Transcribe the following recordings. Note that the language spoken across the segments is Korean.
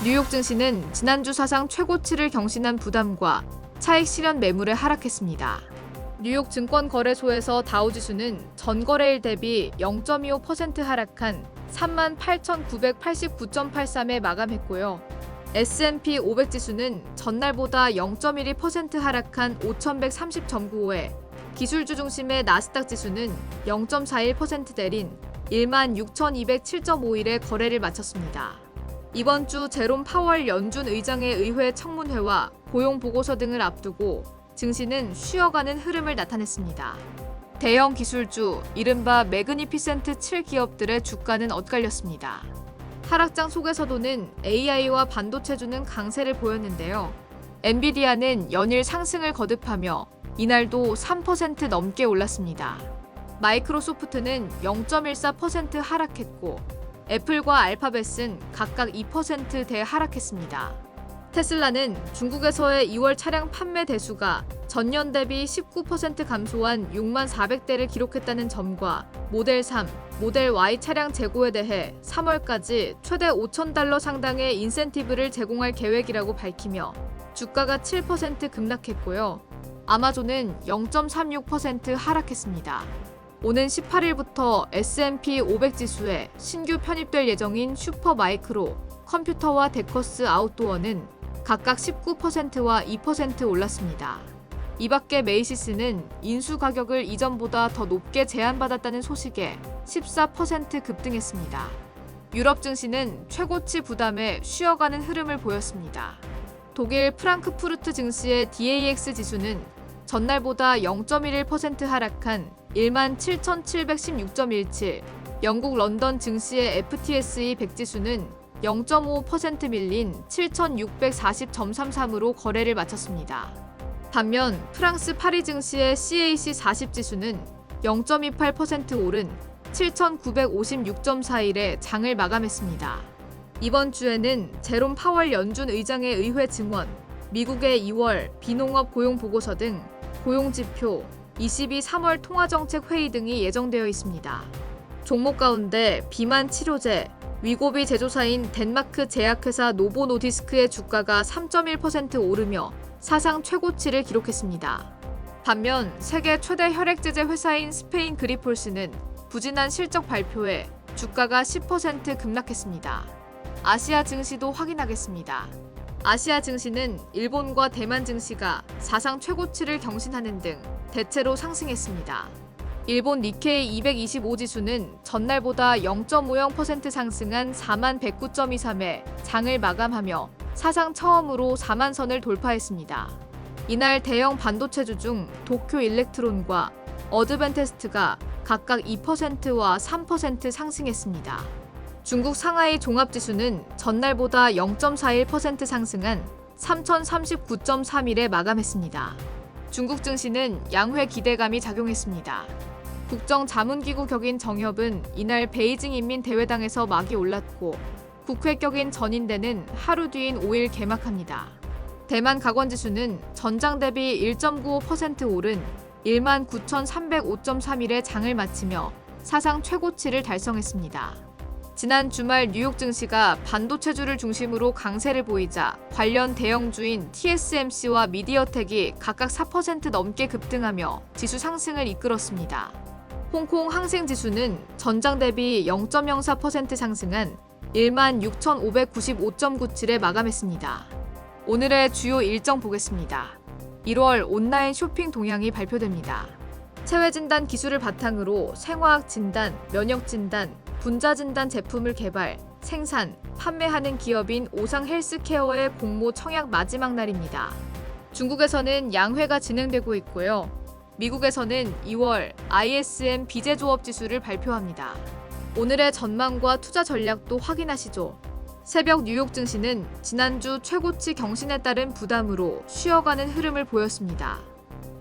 뉴욕 증시는 지난주 사상 최고치를 경신한 부담과 차익 실현 매물에 하락했습니다. 뉴욕 증권거래소에서 다우지수는 전거래일 대비 0.25% 하락한 38,989.83에 마감했고요. S&P 500 지수는 전날보다 0.12% 하락한 5,130.95에 기술주 중심의 나스닥 지수는 0.41% 내린 16,207.51에 거래를 마쳤습니다. 이번 주 제롬 파월 연준 의장의 의회 청문회와 고용 보고서 등을 앞두고 증시는 쉬어가는 흐름을 나타냈습니다. 대형 기술주, 이른바 매그니피센트 7 기업들의 주가는 엇갈렸습니다. 하락장 속에서도는 AI와 반도체주는 강세를 보였는데요. 엔비디아는 연일 상승을 거듭하며 이날도 3% 넘게 올랐습니다. 마이크로소프트는 0.14% 하락했고 애플과 알파벳은 각각 2%대 하락했습니다. 테슬라는 중국에서의 2월 차량 판매 대수가 전년 대비 19% 감소한 6만 400대를 기록했다는 점과 모델 3, 모델 Y 차량 재고에 대해 3월까지 최대 $5,000 상당의 인센티브를 제공할 계획이라고 밝히며 주가가 7% 급락했고요. 아마존은 0.36% 하락했습니다. 오는 18일부터 S&P 500 지수에 신규 편입될 예정인 슈퍼마이크로, 컴퓨터와 데커스 아웃도어는 각각 19%와 2% 올랐습니다. 이 밖에 메이시스는 인수 가격을 이전보다 더 높게 제한받았다는 소식에 14% 급등했습니다. 유럽 증시는 최고치 부담에 쉬어가는 흐름을 보였습니다. 독일 프랑크푸르트 증시의 DAX 지수는 전날보다 0.11% 하락한 17,716.17, 영국 런던 증시의 FTSE 100 지수는 0.5% 밀린 7,640.33으로 거래를 마쳤습니다. 반면 프랑스 파리 증시의 CAC 40 지수는 0.28% 오른 7,956.41에 장을 마감했습니다. 이번 주에는 제롬 파월 연준 의장의 의회 증언, 미국의 2월 비농업 고용 보고서 등 고용 지표, 22 3월 통화정책 회의 등이 예정되어 있습니다. 종목 가운데 비만 치료제, 위고비 제조사인 덴마크 제약회사 노보 노디스크의 주가가 3.1% 오르며 사상 최고치를 기록했습니다. 반면 세계 최대 혈액제제 회사인 스페인 그리폴스는 부진한 실적 발표에 주가가 10% 급락했습니다. 아시아 증시도 확인하겠습니다. 아시아 증시는 일본과 대만 증시가 사상 최고치를 경신하는 등 대체로 상승했습니다. 일본 니케이 225 지수는 전날보다 0.50% 상승한 4109.23에 장을 마감하며 사상 처음으로 4만 선을 돌파했습니다. 이날 대형 반도체주 중 도쿄 일렉트론과 어드밴테스트가 각각 2%와 3% 상승했습니다. 중국 상하이 종합지수는 전날보다 0.41% 상승한 3039.31에 마감했습니다. 중국 증시는 양회 기대감이 작용했습니다. 국정자문기구 격인 정협은 이날 베이징 인민대회당에서 막이 올랐고 국회 격인 전인대는 하루 뒤인 5일 개막합니다. 대만 각원지수는 전장 대비 1.95% 오른 19,305.31에 장을 마치며 사상 최고치를 달성했습니다. 지난 주말 뉴욕 증시가 반도체주를 중심으로 강세를 보이자 관련 대형주인 TSMC와 미디어텍이 각각 4% 넘게 급등하며 지수 상승을 이끌었습니다. 홍콩 항생지수는 전장 대비 0.04% 상승한 16,595.97에 마감했습니다. 오늘의 주요 일정 보겠습니다. 1월 온라인 쇼핑 동향이 발표됩니다. 체외진단 기술을 바탕으로 생화학 진단, 면역 진단, 분자 진단 제품을 개발, 생산, 판매하는 기업인 오상 헬스케어의 공모 청약 마지막 날입니다. 중국에서는 양회가 진행되고 있고요. 미국에서는 2월 ISM 비제조업 지수를 발표합니다. 오늘의 전망과 투자 전략도 확인하시죠. 새벽 뉴욕 증시는 지난주 최고치 경신에 따른 부담으로 쉬어가는 흐름을 보였습니다.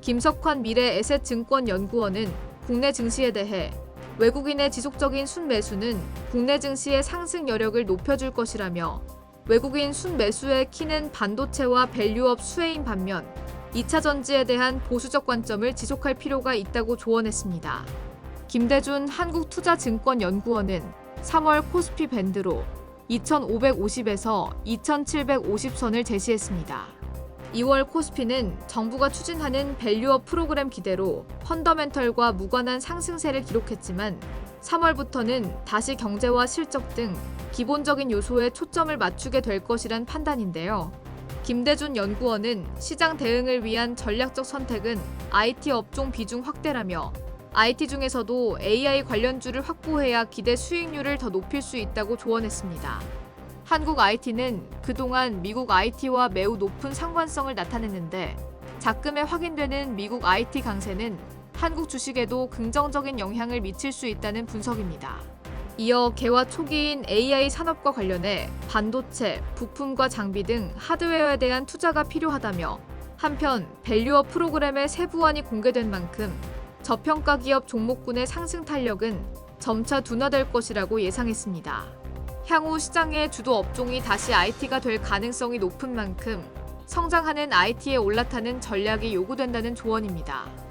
김석환 미래에셋증권연구원은 국내 증시에 대해 외국인의 지속적인 순매수는 국내 증시의 상승 여력을 높여줄 것이라며 외국인 순매수의 키는 반도체와 밸류업 수혜인 반면 2차 전지에 대한 보수적 관점을 지속할 필요가 있다고 조언했습니다. 김대준 한국투자증권연구원은 3월 코스피 밴드로 2,550에서 2,750선을 제시했습니다. 2월 코스피는 정부가 추진하는 밸류업 프로그램 기대로 펀더멘털과 무관한 상승세를 기록했지만 3월부터는 다시 경제와 실적 등 기본적인 요소에 초점을 맞추게 될 것이란 판단인데요. 김대준 연구원은 시장 대응을 위한 전략적 선택은 IT 업종 비중 확대라며 IT 중에서도 AI 관련주를 확보해야 기대 수익률을 더 높일 수 있다고 조언했습니다. 한국 IT는 그동안 미국 IT와 매우 높은 상관성을 나타냈는데 작금에 확인되는 미국 IT 강세는 한국 주식에도 긍정적인 영향을 미칠 수 있다는 분석입니다. 이어 개화 초기인 AI 산업과 관련해 반도체, 부품과 장비 등 하드웨어에 대한 투자가 필요하다며 한편 밸류업 프로그램의 세부안이 공개된 만큼 저평가 기업 종목군의 상승 탄력은 점차 둔화될 것이라고 예상했습니다. 향후 시장의 주도 업종이 다시 IT가 될 가능성이 높은 만큼 성장하는 IT에 올라타는 전략이 요구된다는 조언입니다.